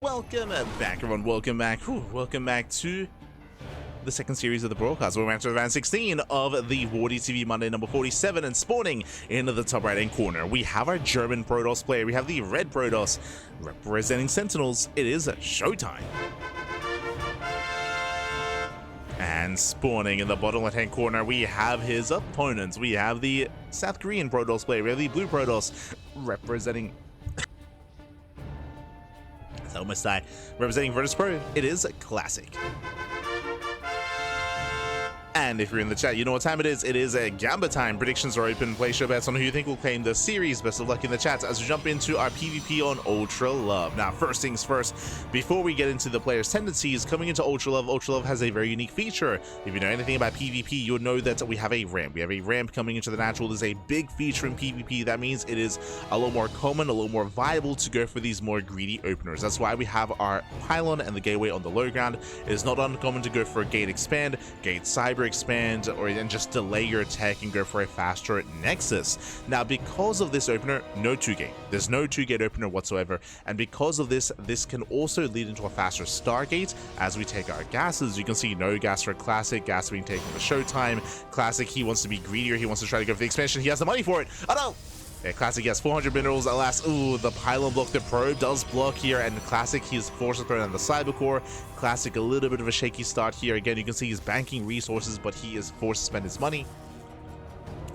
welcome back, everyone. Welcome back. Welcome back to the second series of the broadcast. We're into round 16 of the WardiTV Monday number 47, and spawning into the top right-hand corner, we have our German Protoss player. We have the red Protoss representing Sentinels. It is ShoWTimE. And spawning in the bottom left-hand corner, we have his opponents. We have the South Korean Protoss player. We have the blue Protoss representing... I almost died. Representing Virtus.pro, it is Classic. And if you're in the chat, you know what time it is. It is a Gamba time. Predictions are open. Place your bets on who you think will claim the series. Best of luck in the chat as we jump into our PvP on Ultra Love. Now, first things first, before we get into the players' tendencies, coming into Ultra Love has a very unique feature. If you know anything about PvP, you'll know that we have a ramp. We have a ramp coming into the natural. There's a big feature in PvP. That means it is a little more common, a little more viable to go for these more greedy openers. That's why we have our pylon and the gateway on the low ground. It is not uncommon to go for a gate expand, gate cyber expand, or then just delay your attack and go for a faster nexus. Now, because of this opener, no 2-gate. There's no 2-gate opener whatsoever, and because of this can also lead into a faster Stargate as we take our gases. You can see no gas for Classic, gas being taken for ShoWTimE. Classic, he wants to be greedier, he wants to try to go for the expansion, he has the money for it. Oh no! Yeah, Classic has 400 minerals, alas. Ooh, the pylon block, the probe does block here, and Classic, he is forced to throw down the cyber core. Classic, a little bit of a shaky start here. Again, you can see he's banking resources, but he is forced to spend his money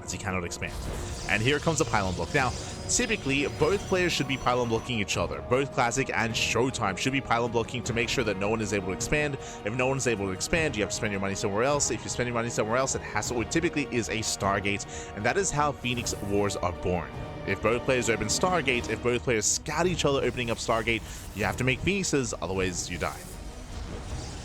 as he cannot expand. And here comes the pylon block. Now, typically, both players should be pylon blocking each other. Both Classic and ShoWTimE should be pylon blocking to make sure that no one is able to expand. If no one is able to expand, you have to spend your money somewhere else. If you spend your money somewhere else, it has to, or typically is a Stargate, and that is how Phoenix Wars are born. If both players open Stargate, if both players scout each other opening up Stargate, you have to make Phoenixes, otherwise you die.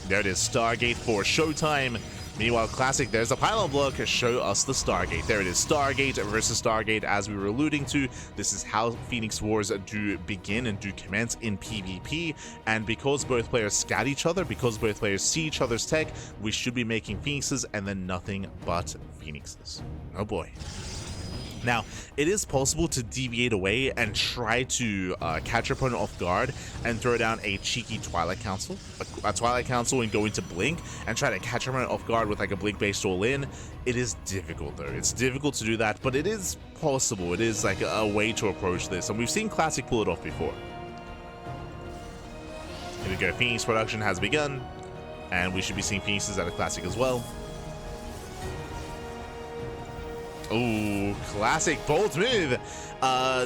There it is, Stargate for ShoWTimE. Meanwhile, Classic, there's a pylon block. Show us the Stargate. There it is, Stargate versus Stargate. As we were alluding to, this is how Phoenix Wars do begin and do commence in PvP. And because both players scout each other, because both players see each other's tech, we should be making Phoenixes and then nothing but Phoenixes. Oh boy. Now, it is possible to deviate away and try to catch your opponent off guard and throw down a cheeky Twilight Council, a Twilight Council, and go into Blink and try to catch your opponent off guard with like a Blink-based all-in. It is difficult though. It's difficult to do that, but it is possible. It is like a way to approach this, and we've seen Classic pull it off before. Here we go. Phoenix production has begun, and we should be seeing Phoenixes at a Classic as well. Oh, Classic, bold move.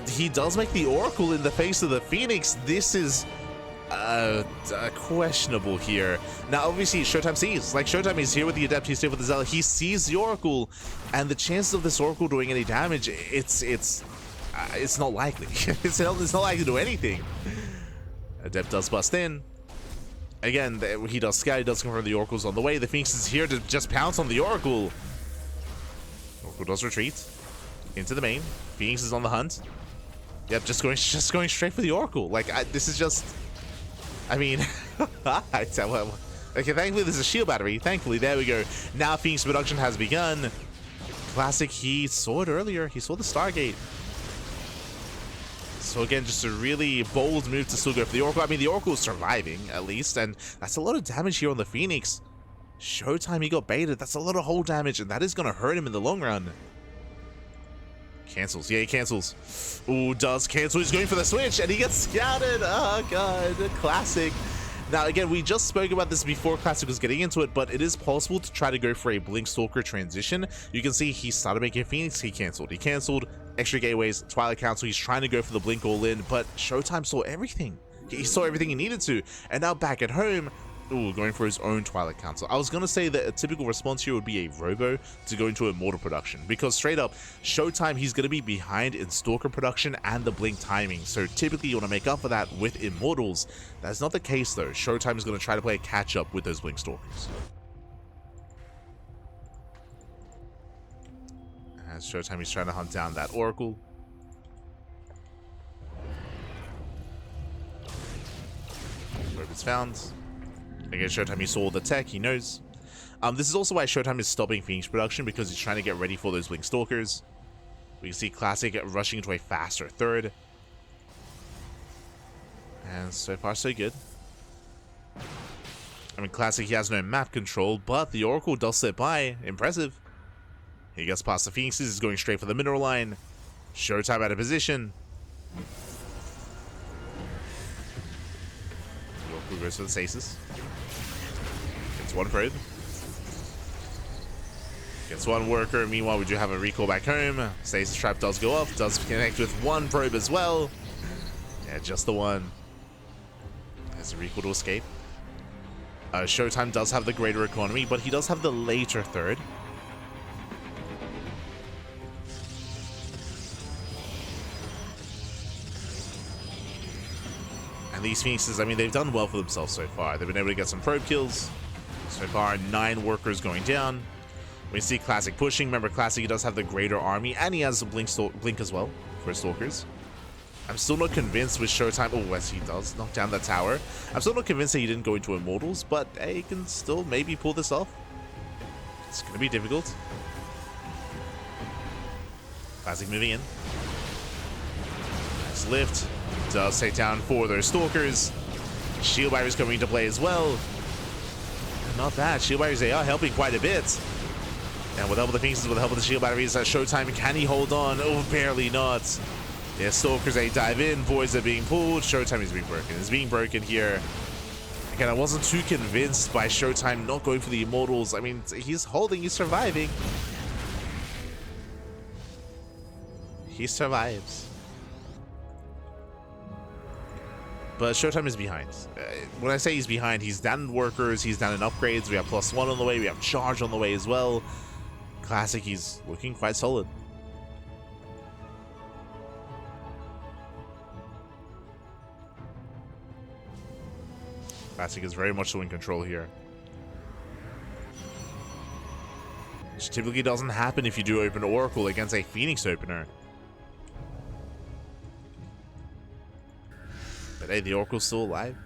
He does make the Oracle in the face of the Phoenix. This is questionable here. Now, obviously, ShoWTimE sees. Like, ShoWTimE is here with the Adept, he's here with the Zealot. He sees the Oracle, and the chances of this Oracle doing any damage, it's not likely. it's not likely to do anything. Adept does bust in. Again, he does scout, he does confirm the Oracle's on the way. The Phoenix is here to just pounce on the Oracle. Oracle does retreat into the main. Phoenix is on the hunt. Yep, just going straight for the Oracle. Like, this is just, I mean, okay, thankfully there's a shield battery. Thankfully, there we go. Now Phoenix production has begun. Classic, he saw it earlier. He saw the Stargate. So again, just a really bold move to still go for the Oracle. I mean, the Oracle is surviving at least, and that's a lot of damage here on the Phoenix. ShoWTimE, he got baited. That's a lot of hull damage, and that is going to hurt him in the long run. Cancels. Yeah, he cancels. Ooh, does cancel. He's going for the switch, and he gets scouted. Oh, God. Classic. Now, again, we just spoke about this before Classic was getting into it, but it is possible to try to go for a Blink Stalker transition. You can see he started making Phoenix. He canceled. He canceled. Extra gateways. Twilight Council. He's trying to go for the Blink all-in, but ShoWTimE saw everything. He saw everything he needed to. And now back at home, ooh, going for his own Twilight Council. I was going to say that a typical response here would be a Robo to go into Immortal production, because straight up, ShoWTimE, he's going to be behind in Stalker production and the Blink timing, so typically you want to make up for that with Immortals. That's not the case though. ShoWTimE is going to try to play a catch-up with those Blink Stalkers. As ShoWTimE is trying to hunt down that Oracle. Where it's found. Again, ShoWTimE, he saw the tech, he knows. This is also why ShoWTimE is stopping Phoenix production, because he's trying to get ready for those Blink Stalkers. We can see Classic rushing into a faster third. And so far, so good. I mean, Classic, he has no map control, but the Oracle does slip by. Impressive. He gets past the Phoenixes, he's going straight for the mineral line. ShoWTimE out of position. The Oracle goes for the stasis. Gets one probe. Gets one worker. Meanwhile, we do have a recall back home. Stasis trap does go off. Does connect with one probe as well. Yeah, just the one. There's a recall to escape. ShoWTimE does have the greater economy, but he does have the later third. And these Phoenixes, I mean, they've done well for themselves so far. They've been able to get some probe kills. So far, 9 workers going down. We see Classic pushing. Remember, Classic, he does have the greater army, and he has a blink as well for his Stalkers. I'm still not convinced with ShoWTimE. Oh, yes, he does knock down that tower. I'm still not convinced that he didn't go into Immortals, but hey, he can still maybe pull this off. It's going to be difficult. Classic moving in. Nice lift. Does take down 4 of those Stalkers. Shield Barriers coming into play as well. Not bad. Shield Barriers, they are helping quite a bit. And with help of the Phoenixes, with the help of the Shield Batteries, ShoWTimE, can he hold on? Oh, barely not. Yeah, Stalkers, they dive in. Voids are being pulled. ShoWTimE is being broken. It's being broken here. Again, I wasn't too convinced by ShoWTimE not going for the Immortals. I mean, he's holding, he's surviving. He survives. But ShoWTimE is behind. When I say he's behind, he's down in workers, he's down in upgrades. We have +1 on the way, we have charge on the way as well. Classic, he's looking quite solid. Classic is very much so in control here. Which typically doesn't happen if you do open Oracle against a Phoenix opener. But hey, the Oracle's still alive.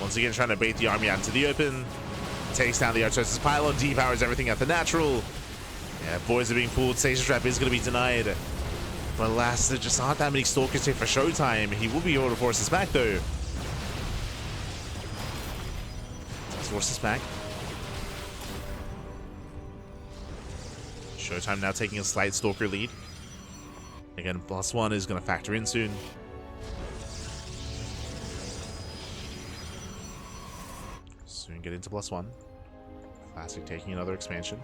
Once again, trying to bait the army out into the open. Takes down the Artosis pylon, depowers everything at the natural. Yeah, boys are being pulled. Stasis trap is going to be denied. But alas, there just aren't that many Stalkers here for ShoWTimE. He will be able to force this back, though. Let's force this back. ShoWTimE now taking a slight Stalker lead. Again, +1 is going to factor in soon. Soon get into +1. Classic taking another expansion.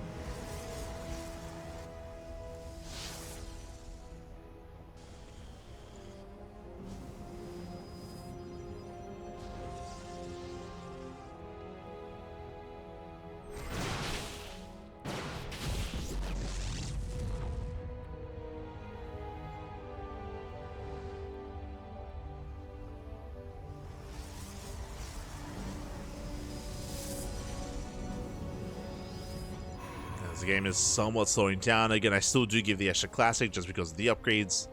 The game is somewhat slowing down. Again, I still do give the extra Classic just because of the upgrades.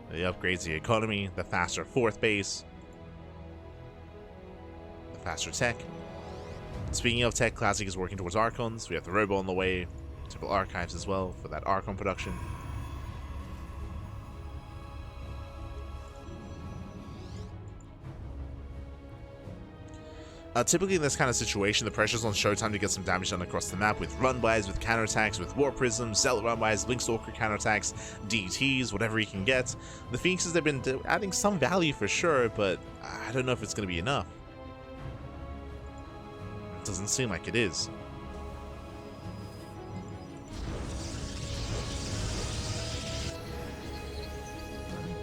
The upgrades, the economy, the faster 4th base, the faster tech. Speaking of tech, Classic is working towards Archons. We have the Robo on the way, Temple Archives as well for that Archon production. Typically in this kind of situation, the pressure's on ShoWTimE to get some damage done across the map with run-bys, with counterattacks, with War Prisms, Zealot run-bys, Blink Stalker counterattacks, DTs, whatever he can get. The Phoenixes, they've been adding some value for sure, but I don't know if it's going to be enough. It doesn't seem like it is.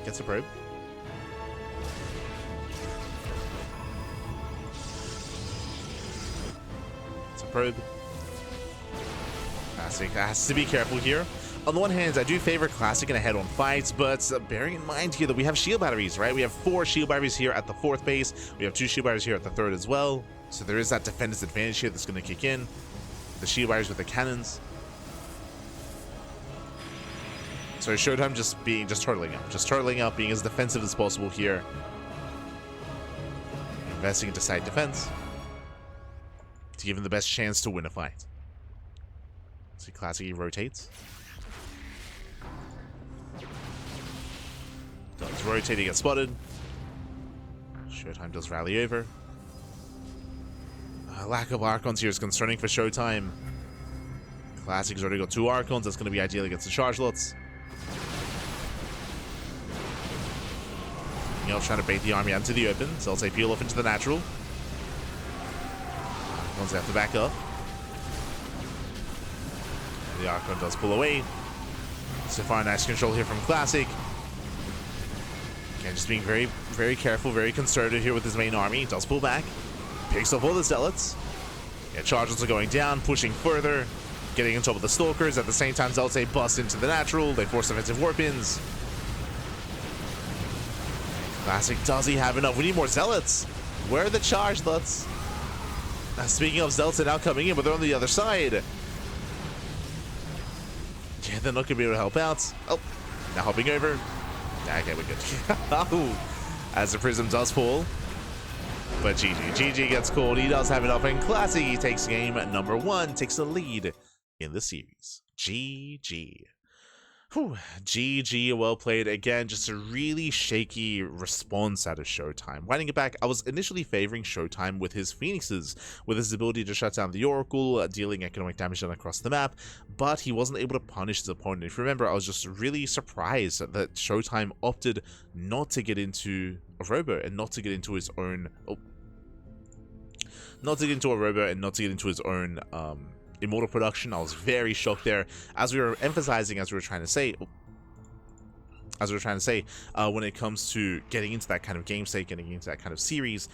Gets a probe. Probe. Classic has to be careful here. On the one hand, I do favor Classic in a head-on fight, but bearing in mind here that we have shield batteries, right? We have 4 shield batteries here at the 4th base. We have 2 shield batteries here at the 3rd as well. So there is that defender's advantage here that's going to kick in. The shield batteries with the cannons. So ShoWTimE just turtling up, being as defensive as possible here. Investing into side defense to give him the best chance to win a fight. See, Classic, he rotates. Does rotate, he gets spotted. ShoWTimE does rally over. Lack of Archons here is concerning for ShoWTimE. Classic's already got 2 Archons. That's going to be ideal against the charge lots. Else trying to bait the army out into the open. So I'll say peel off into the natural. Archons have to back up. The Archon does pull away. So far, nice control here from Classic. Again, just being very, very careful, very conservative here with his main army. He does pull back. Picks off all the Zealots. Yeah, charges are going down, pushing further. Getting in trouble with the Stalkers. At the same time, Zealots bust into the natural. They force offensive warp-ins. Classic, does he have enough? We need more Zealots. Where are the charge lots? Speaking of Zealots, they're now coming in, but they're on the other side. Yeah, they're not going to be able to help out. Oh, now hopping over. Okay, we're good. As the Prism does fall. But GG gets called. He does have enough. And Classic, he takes game number 1, takes the lead in the series. GG. Whew. GG, well played. Again, just a really shaky response out of ShoWTimE. Winding it back, I was initially favoring ShoWTimE with his Phoenixes, with his ability to shut down the Oracle, dealing economic damage across the map, but he wasn't able to punish his opponent. If you remember, I was just really surprised that ShoWTimE opted not to get into a robo and not to get into his own... not to get into a robo and not to get into his own... Immortal production. I was very shocked there, as we were emphasizing, as we were trying to say, when it comes to getting into that kind of game state, getting into that kind of series,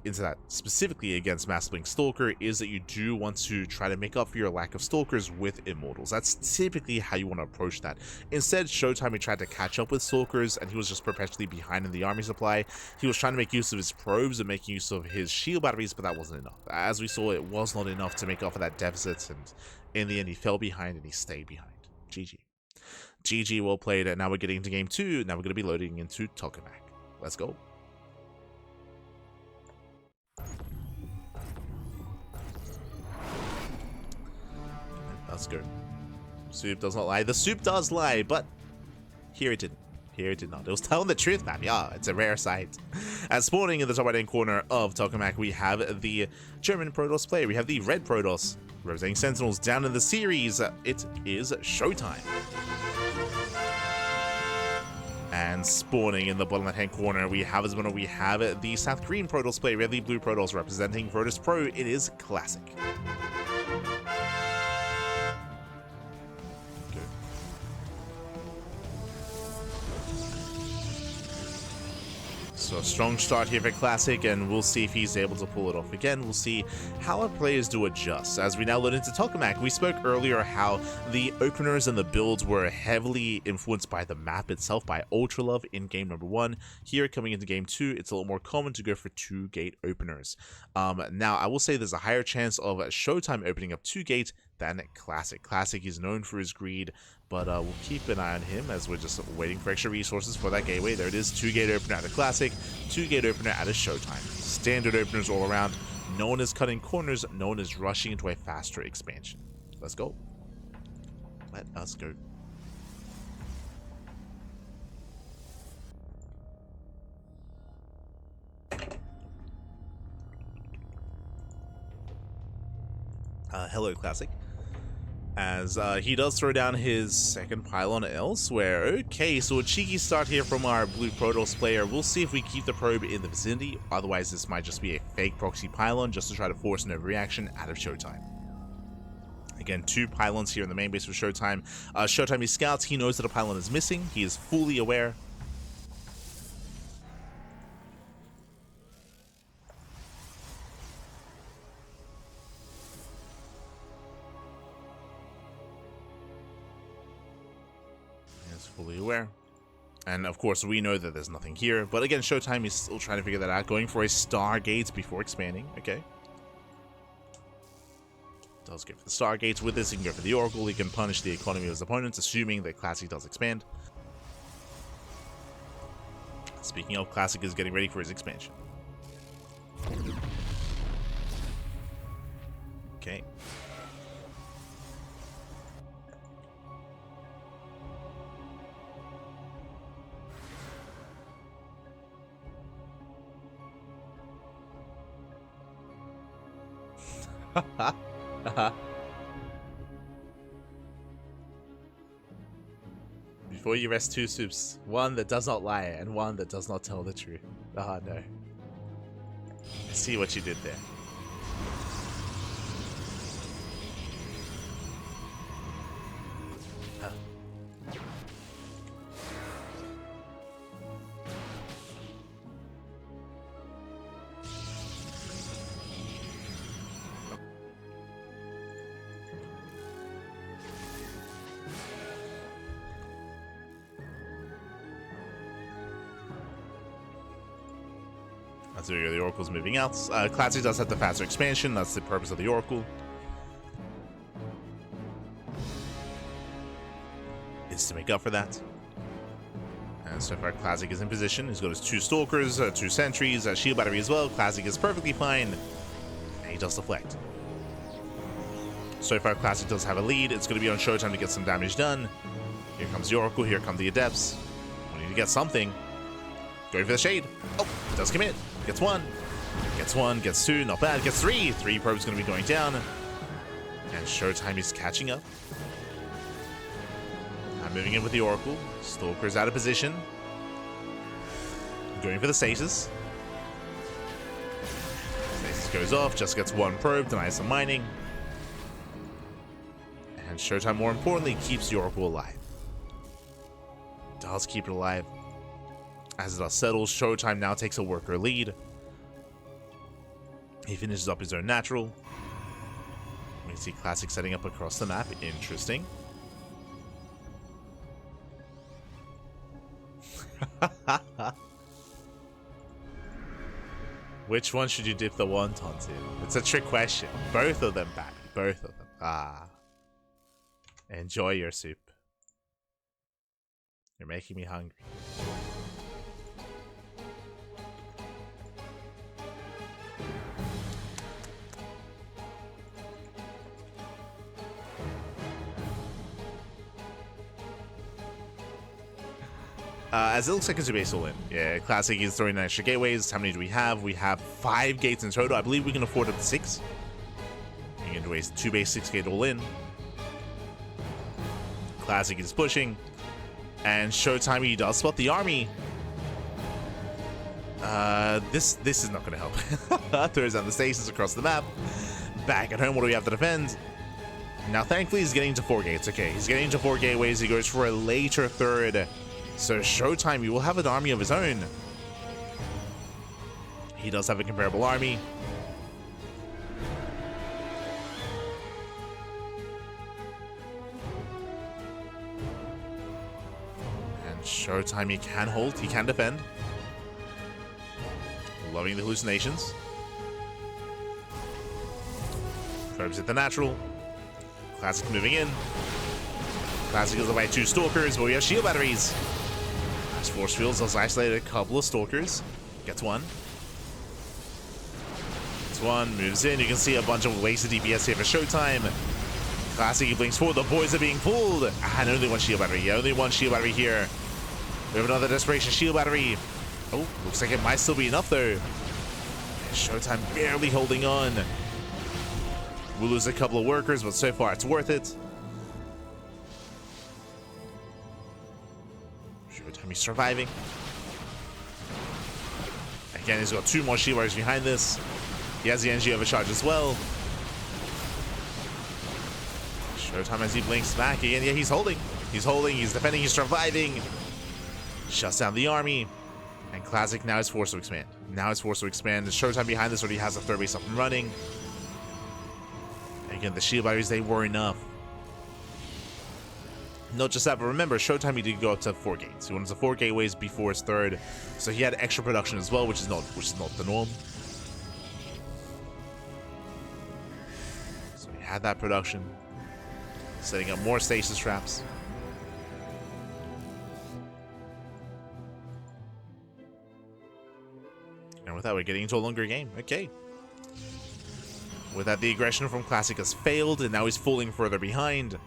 into that specifically against Mass Blink Stalker, is that you do want to try to make up for your lack of Stalkers with Immortals. That's typically how you want to approach that. Instead, ShoWTimE tried to catch up with Stalkers, and he was just perpetually behind in the army supply. He was trying to make use of his probes and making use of his shield batteries, but that wasn't enough. As we saw, it was not enough to make up for that deficit, and in the end, he fell behind and he stayed behind. GG. GG, well played. And now we're getting into game 2. Now we're going to be loading into Tokamak. Let's go. Let's go. Soup does not lie. The soup does lie, but here it didn't. Here it did not. It was telling the truth, man. Yeah, it's a rare sight. As spawning in the top right-hand corner of Tokamak, we have the German Protoss player. We have the red Protoss representing Sentinels down in the series. It is ShoWTimE. And spawning in the bottom left-hand corner, we have the South Korean Protoss player. We have the blue Protoss representing Protoss Pro. It is Classic. So a strong start here for Classic, and we'll see if he's able to pull it off again. We'll see how our players do adjust. As we now load into Tokamak, we spoke earlier how the openers and the builds were heavily influenced by the map itself, by Ultra Love in game number 1. Here, coming into game 2, it's a little more common to go for 2 gate openers. Now, I will say there's a higher chance of ShoWTimE opening up 2 gate than Classic. Classic is known for his greed, but we'll keep an eye on him as we're just waiting for extra resources for that gateway. There it is, 2 gate opener out of Classic, 2 gate opener out of ShoWTimE. Standard openers all around. No one is cutting corners, no one is rushing into a faster expansion. Let's go. Let us go. Hello, Classic. As he does throw down his second pylon elsewhere. Okay, so a cheeky start here from our blue Protoss player. We'll see if we keep the probe in the vicinity. Otherwise, this might just be a fake proxy pylon just to try to force an overreaction out of ShoWTimE. Again, 2 pylons here in the main base for ShoWTimE. ShoWTimE, he scouts. He knows that a pylon is missing. He is fully aware. Fully aware. And of course we know that there's nothing here, but again ShoWTimE is still trying to figure that out, going for a Stargate before expanding. Okay, does go for the Stargates. With this he can go for the Oracle. He can punish the economy of his opponents, assuming that Classic does expand. Speaking of, Classic is getting ready for his expansion. Okay. Before you rest, two soups. One that does not lie and one that does not tell the truth. Ah, no. I see what you did there. So the Oracle's moving out. Classic does have the faster expansion. That's the purpose of the Oracle. Is to make up for that. And so far, Classic is in position. He's got his 2 Stalkers, 2 Sentries, Shield Battery as well. Classic is perfectly fine. And he does deflect. So far, Classic does have a lead. It's going to be on ShoWTimE to get some damage done. Here comes the Oracle. Here come the Adepts. We need to get something. Going for the Shade. Oh, it does commit. Gets 1. Gets 1. Gets 2. Not bad. Gets 3. 3 probes going to be going down. And ShoWTimE is catching up. I'm moving in with the Oracle. Stalker's out of position. Going for the Stasis. Stasis goes off. Just gets 1 probe. Denies some mining. And ShoWTimE, more importantly, keeps the Oracle alive. Does keep it alive. As it does settle, ShoWTimE now takes a worker lead. He finishes up his own natural. We can see Classic setting up across the map. Interesting. Which one should you dip the wontons in? It's a trick question. Both of them, back. Both of them. Ah. Enjoy your soup. You're making me hungry. As it looks like it's a base all in. Yeah, Classic is throwing 9 extra gateways. How many do we have? We have 5 gates in total. I believe we can afford up to 6. We can do a 2 base 6 gate all in. Classic is pushing. And ShoWTimE does spot the army. This is not going to help. Throws down the stations across the map. Back at home, what do we have to defend? Now, thankfully, he's getting to 4 gates. Okay, he's getting to 4 gateways. He goes for a later third. So ShoWTimE will have an army of his own. He does have a comparable army. And ShoWTimE can hold, he can defend. Loving the hallucinations. Probes at the natural. Classic moving in. Classic is away 2 Stalkers, but we have shield batteries. As Force Fields has isolated a couple of Stalkers. Gets 1. Gets 1, moves in. You can see a bunch of wasted DPS here for ShoWTimE. Classic, he blinks forward. The boys are being pulled. And only 1 shield battery. Only 1 shield battery here. We have another Desperation shield battery. Oh, looks like it might still be enough though. ShoWTimE barely holding on. We'll lose a couple of workers, but so far it's worth it. ShoWTimE surviving. Again, he's got 2 more shield wires behind this. He has the energy overcharge as well. ShoWTimE as he blinks back again. Yeah, he's holding. He's holding. He's defending. He's surviving. Shuts down the army. And Classic now is forced to expand. Now is forced to expand. The ShoWTimE behind this already has a 3rd base up and running. Again, the shield batteries, they were enough. Not just that, but remember, ShoWTimE did go up to 4 gates. He went to 4 gateways before his 3rd, so he had extra production as well, which is not the norm. So he had that production, setting up more stasis traps. And with that, we're getting into a longer game. Okay. With that, the aggression from Classic has failed, and now he's falling further behind.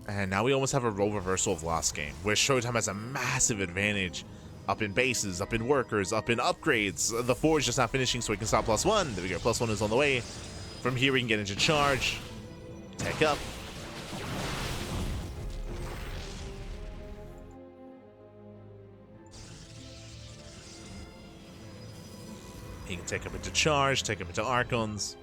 And now we almost have a role reversal of last game, where ShoWTimE has a massive advantage. Up in bases, up in workers, up in upgrades. The Forge just not finishing, so we can stop +1. There we go, +1 is on the way. From here, we can get into charge. Tech up. He can take up into charge, take up into Archons.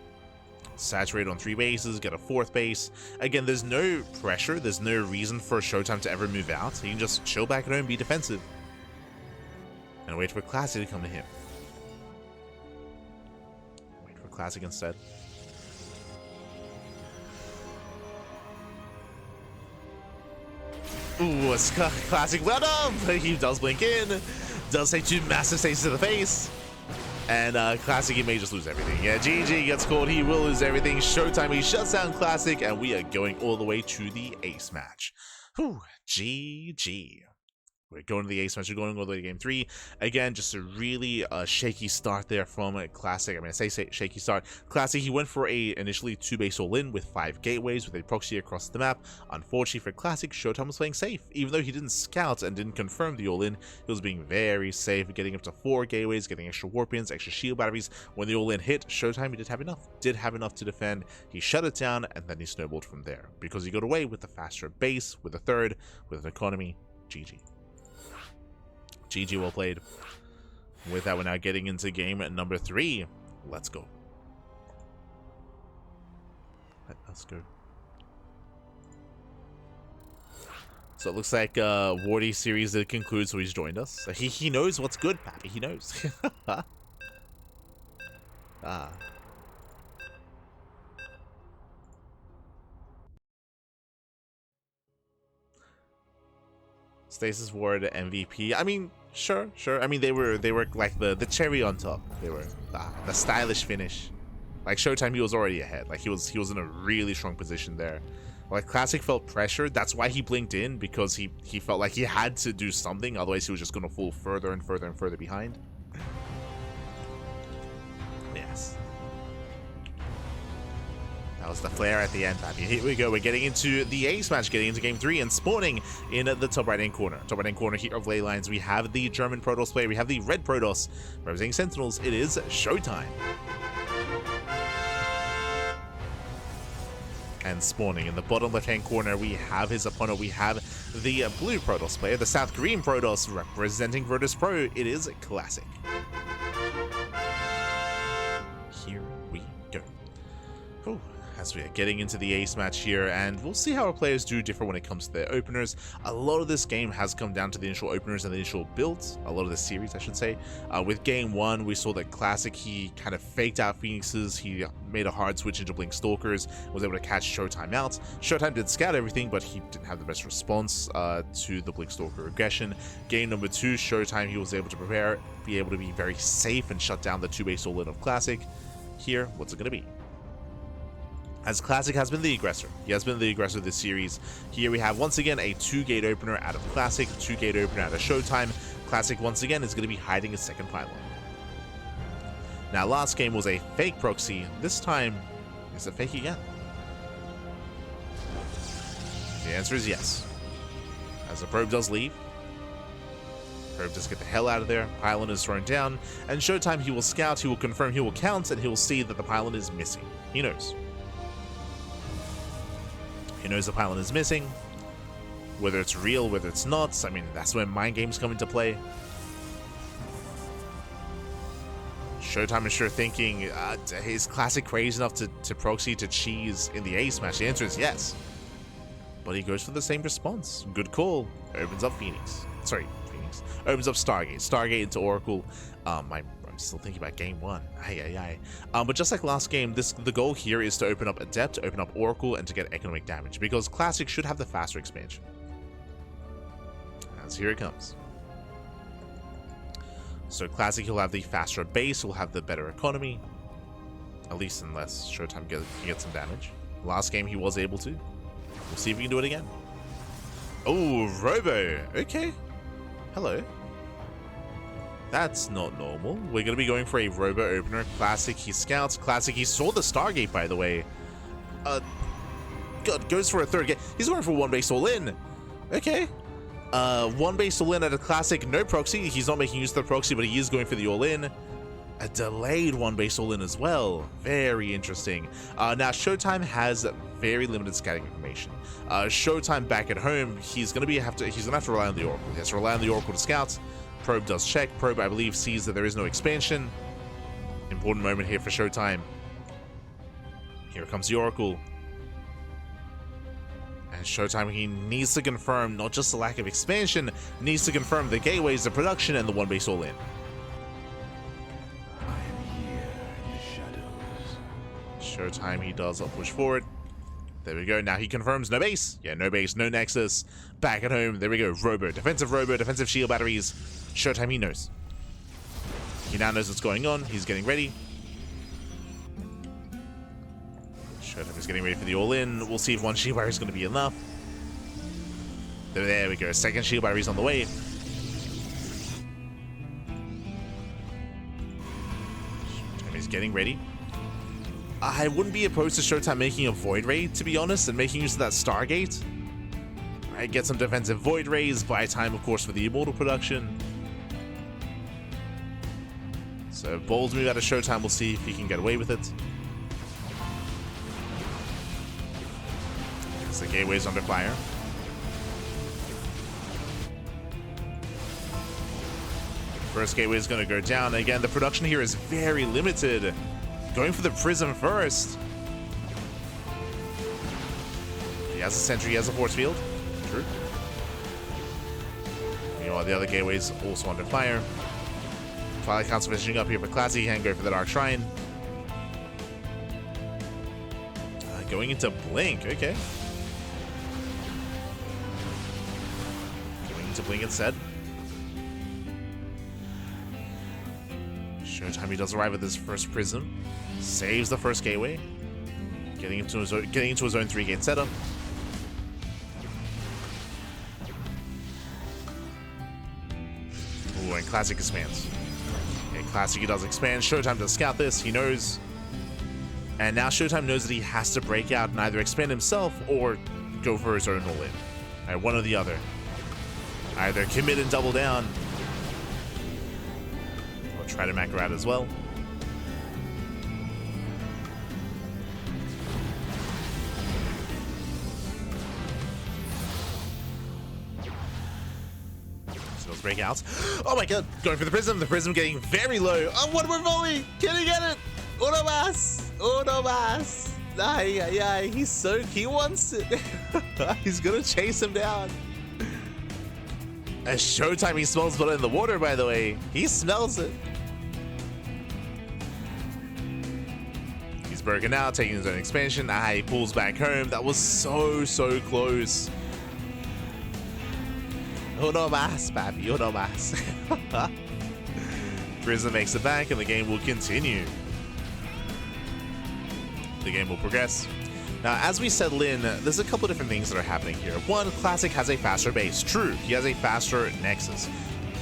Saturate on 3 bases, get a 4th base. Again, there's no pressure, there's no reason for ShoWTimE to ever move out. He can just chill back at home, be defensive. And wait for Classic to come to him. Wait for Classic instead. Ooh, it's Classic well done! He does blink in, does take 2 massive stages to the face. And Classic, he may just lose everything. Yeah, GG gets called, he will lose everything. ShoWTimE, he shuts down Classic, and we are going all the way to the ace match. Whew, GG. We're going to the ace match. We're going all the way to game 3. Again, just a really shaky start there from Classic. I mean, I say shaky start. Classic, he went for a initially 2-base all-in with 5 gateways with a proxy across the map. Unfortunately for Classic, ShoWTimE was playing safe. Even though he didn't scout and didn't confirm the all-in, he was being very safe, getting up to 4 gateways, getting extra warp-ins, extra shield batteries. When the all-in hit, ShoWTimE did have enough to defend. He shut it down, and then he snowballed from there. Because he got away with the faster base, with a 3rd, with an economy. GG. GG, well played. With that, we're now getting into game number 3. Let's go. Let's go. So it looks like Wardi series did conclude, so he's joined us. He knows what's good, Pappy. He knows. Ah. Stasis Ward MVP. I mean, sure. I mean, they were like the cherry on top. They were the stylish finish. Like ShoWTimE, he was already ahead. Like he was in a really strong position there. Like Classic felt pressured. That's why he blinked in, because he felt like he had to do something. Otherwise, he was just gonna fall further and further and further behind. Yes. That was the flare at the end, Pappy. Here we go. We're getting into the ace match, getting into game 3, and spawning in the top right-hand corner. Top right-hand corner here of ley lines, we have the German Protoss player. We have the red Protoss representing Sentinels. It is ShoWTimE. And spawning in the bottom left-hand corner, we have his opponent. We have the blue Protoss player, the South Korean Protoss representing Virtus Pro. It is Classic. Here we go. Ooh. As we are getting into the ace match here, and we'll see how our players do differ when it comes to their openers. A lot of this game has come down to the initial openers and the initial builds. A lot of the series, I should say. With game 1, we saw that Classic, he kind of faked out Phoenixes. He made a hard switch into Blink Stalkers, was able to catch ShoWTimE out. ShoWTimE did scout everything, but he didn't have the best response to the Blink Stalker aggression. Game number 2, ShoWTimE, he was able to prepare, be able to be very safe and shut down the 2-base all-in of Classic. Here, what's it going to be? As Classic has been the aggressor. He has been the aggressor this series. Here we have, once again, a 2-gate opener out of Classic, 2-gate opener out of ShoWTimE. Classic, once again, is going to be hiding his second pylon. Now, last game was a fake proxy. This time, is it fake again? The answer is yes. As the probe does leave. Probe does get the hell out of there. Pylon is thrown down. And ShoWTimE, he will scout, he will confirm, he will count, and he will see that the pylon is missing. He knows. He knows the pylon is missing. Whether it's real, whether it's not, I mean, that's when mind games come into play. ShoWTimE is sure thinking, is Classic crazy enough to proxy to cheese in the ace match? The answer is yes. But he goes for the same response. Good call. Opens up Phoenix. Sorry, Phoenix. Opens up Stargate. Stargate into Oracle. I'm still thinking about game 1. But just like last game, the goal here is to open up Adept, open up Oracle, and to get economic damage, because Classic should have the faster expansion. As here it comes. So Classic, he'll have the faster base, he'll have the better economy. At least unless ShoWTimE can get some damage. Last game he was able to. We'll see if we can do it again. Oh, Robo. Okay. Hello. That's not normal. We're going to be going for a Robo opener. Classic, he scouts. Classic, he saw the Stargate, by the way. God, goes for a 3rd gate. He's going for 1-base all-in. Okay. 1-base all-in at a Classic. No proxy. He's not making use of the proxy, but he is going for the all-in. A delayed one base all in as well. Very interesting. Now ShoWTimE has very limited scouting information. ShoWTimE back at home, he's gonna have to rely on the Oracle. He has to rely on the Oracle to scout. Probe does check. Probe, I believe, sees that there is no expansion. Important moment here for ShoWTimE. Here comes the Oracle. And ShoWTimE, he needs to confirm not just the lack of expansion, needs to confirm the gateways, the production, and the one base all in. ShoWTimE, he does push forward. There we go. Now he confirms no base. Yeah, no base, no nexus. Back at home. There we go. Robo, defensive shield batteries. ShoWTimE, he knows. He now knows what's going on. He's getting ready. ShoWTimE is getting ready for the all-in. We'll see if one shield battery is going to be enough. There we go. Second shield battery is on the way. ShoWTimE is getting ready. I wouldn't be opposed to ShoWTimE making a Void Ray, to be honest, and making use of that Stargate. Right, get some defensive Void Rays, buy time, of course, for the Immortal production. So, bold move out of ShoWTimE, we'll see if he can get away with it. As the gateway's under fire. First gateway is going to go down. Again, the production here is very limited. Going for the Prism first. He has a sentry, he has a force field. True. Meanwhile, the other gateway's also under fire. Twilight Council finishing up here for Classy. He can go for the Dark Shrine. Going into Blink, okay. Going into Blink instead. ShoWTimE, he does arrive at this first Prism. Saves the first gateway. Getting into his own 3-gate setup. Ooh, and Classic expands. Okay, Classic, he does expand. ShoWTimE does scout this. He knows. And now ShoWTimE knows that he has to break out and either expand himself or go for his own all-in. Alright, one or the other. Either commit and double down. Or try to macro out as well. Breakouts. Oh my god, going for the Prism getting very low. Oh, one more volley! Can he get it? Uno más! Uno más! Ay, ay, ay, he wants it. He's gonna chase him down. As ShoWTimE, he smells blood in the water, by the way. He smells it. He's broken out, taking his own expansion. Ah, he pulls back home. That was so close. Uno más, papi, uno más. Prism makes it back, and the game will continue. The game will progress. Now, as we settle in, there's a couple different things that are happening here. One, Classic has a faster base. True, he has a faster Nexus.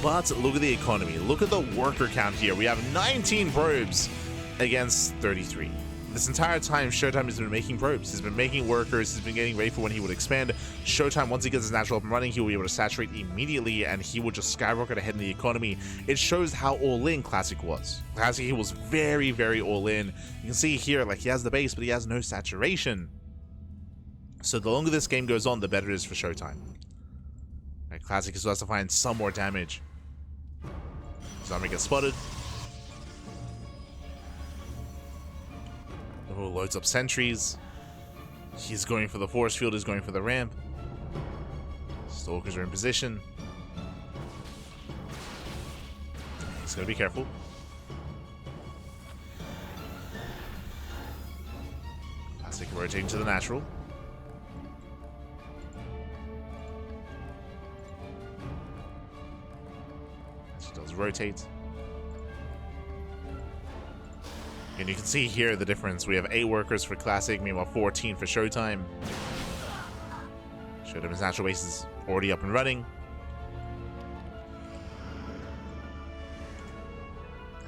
But look at the economy. Look at the worker count here. We have 19 probes against 33. This entire time, ShoWTimE has been making probes. He's been making workers. He's been getting ready for when he would expand. ShoWTimE, once he gets his natural up and running, he will be able to saturate immediately, and he will just skyrocket ahead in the economy. It shows how all-in Classic was. Classic, he was very all-in. You can see here, like, he has the base, but he has no saturation. So the longer this game goes on, the better it is for ShoWTimE. Right, Classic still has to find some more damage. Zombie gets spotted. Oh, loads up sentries. He's going for the force field, he's going for the ramp. Stalkers are in position. He's gotta be careful. Classic rotating to the natural. She does rotate. And you can see here the difference. We have 8 workers for Classic, meanwhile 14 for ShoWTimE. ShoWTime's natural base is already up and running.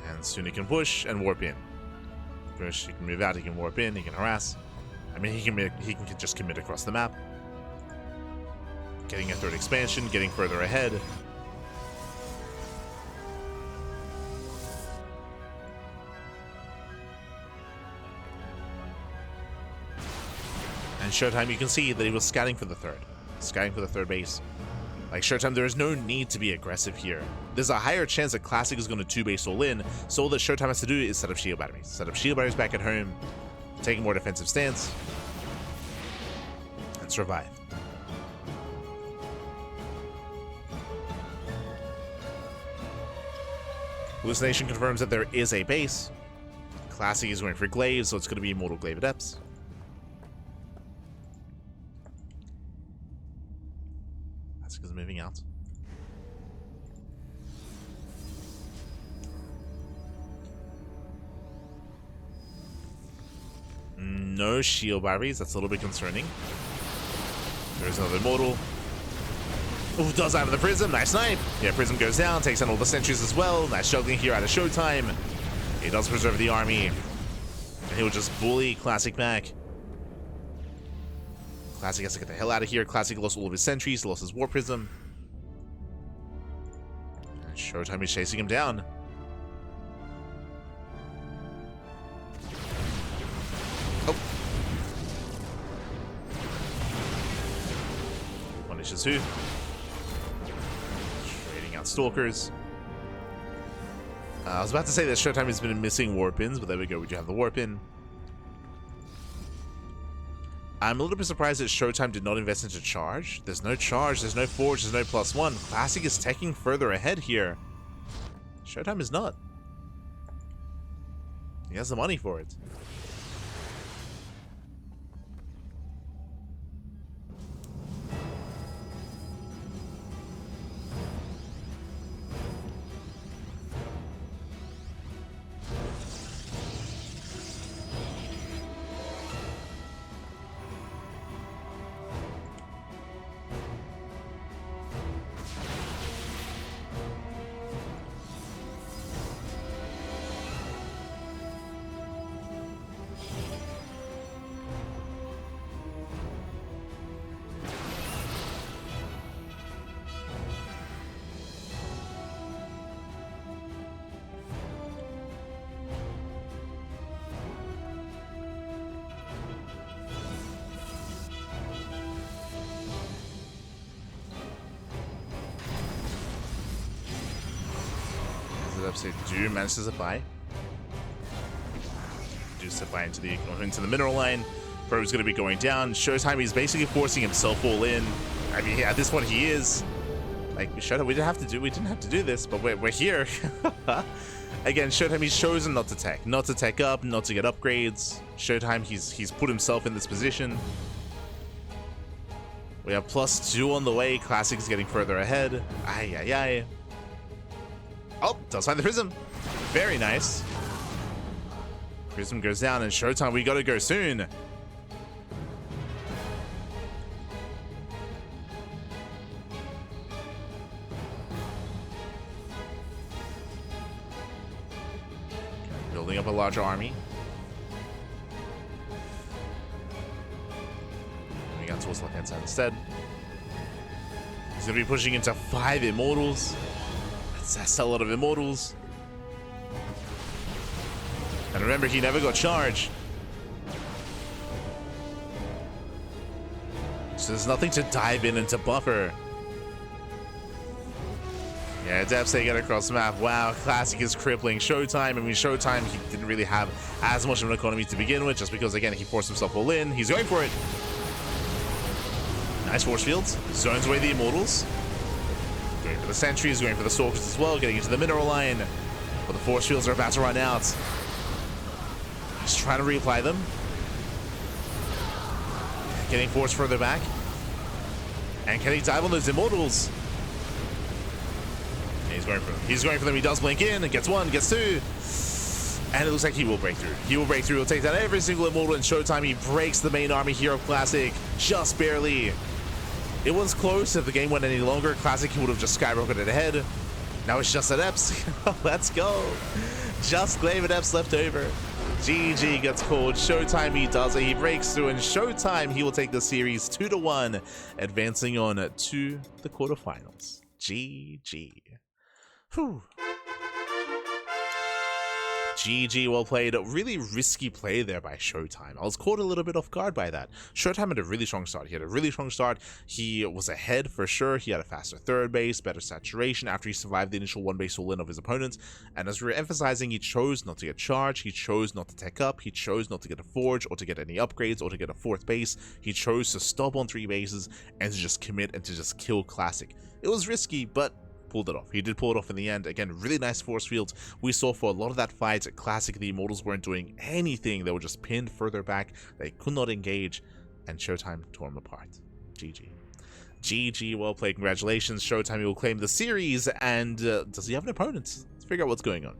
And soon he can push and warp in. Push, he can move out, he can warp in, he can harass. I mean, he can just commit across the map. Getting a third expansion, getting further ahead. And ShoWTimE, you can see that he was scouting for the third. Scouting for the third base. Like ShoWTimE, there is no need to be aggressive here. There's a higher chance that Classic is going to 2-base all in, so all that ShoWTimE has to do is set up shield batteries. Set up shield batteries back at home, take a more defensive stance, and survive. Hallucination confirms that there is a base. Classic is going for Glaive, so it's going to be Immortal Glaive Adepts. Classic is moving out. No shield batteries, that's a little bit concerning. There's another Immortal. Ooh, does out of the Prism, nice snipe. Yeah, Prism goes down, takes on all the sentries as well. Nice juggling here out of ShoWTimE. He does preserve the army. And he'll just bully Classic back. Classic has to get the hell out of here. Classic lost all of his sentries, lost his War Prism. And ShoWTimE is chasing him down. Oh. Punishes who? Trading out Stalkers. I was about to say that ShoWTimE has been missing Warpins, but there we go. We do have the Warpin. I'm a little bit surprised that ShoWTimE did not invest into charge. There's no charge, there's no forge, there's no +1. Classic is taking further ahead here. ShoWTimE is not. He has the money for it. So do manage to supply. Do supply into the mineral line. Probe's going to be going down. ShoWTimE is basically forcing himself all in. I mean, at this point he is. Like, ShoWTimE, we didn't have to do this, but we're here. Again, ShoWTimE's chosen not to tech up, not to get upgrades. ShoWTimE, he's put himself in this position. We have +2 on the way. Classic is getting further ahead. Ay, ay, ay. Oh, does find the Prism. Very nice. Prism goes down, and ShoWTimE, we gotta go soon. Building up a larger army. We got towards left hand side instead. He's gonna be pushing into 5 Immortals. That's a lot of Immortals. And remember, he never got charged. So there's nothing to dive in and to buffer. Yeah, Adepts, they get across the map. Wow, Classic is crippling ShoWTimE. I mean, ShoWTimE, he didn't really have as much of an economy to begin with, just because, again, he forced himself all in. He's going for it. Nice force fields. Zones away the Immortals. Going for the sentries, going for the Stalkers as well, getting into the mineral line. But the force fields are about to run out. He's trying to reapply them. Getting forced further back. And can he dive on those Immortals? Yeah, he's going for them. He's going for them. He does blink in and gets 1, gets 2. And it looks like he will break through. He will break through. He'll take down every single Immortal in ShoWTimE. He breaks the main army here of Classic. Just barely. It was close. If the game went any longer, Classic, he would have just skyrocketed ahead. Now it's just Adepts. Let's go. Just Glaive Adepts left over. GG gets called. ShoWTimE, he does it. He breaks through, and ShoWTimE, he will take the series 2-1, advancing on to the quarterfinals. GG. Whew. GG, well played. Really risky play there by ShoWTimE. I was caught a little bit off guard by that. ShoWTimE had a really strong start. He had a really strong start. He was ahead for sure. He had a faster third base, better saturation after he survived the initial one base all in of his opponents. And as we were emphasizing, he chose not to get charged. He chose not to tech up. He chose not to get a forge or to get any upgrades or to get a fourth base. He chose to stop on 3 bases and to just commit and to just kill Classic. It was risky, but pulled it off. He did pull it off in the end. Again, really nice force fields. We saw for a lot of that fight, Classic, the Immortals weren't doing anything. They were just pinned further back. They could not engage, and ShoWTimE tore them apart. GG. GG, well played. Congratulations. ShoWTimE will claim the series, and does he have an opponent? Let's figure out what's going on.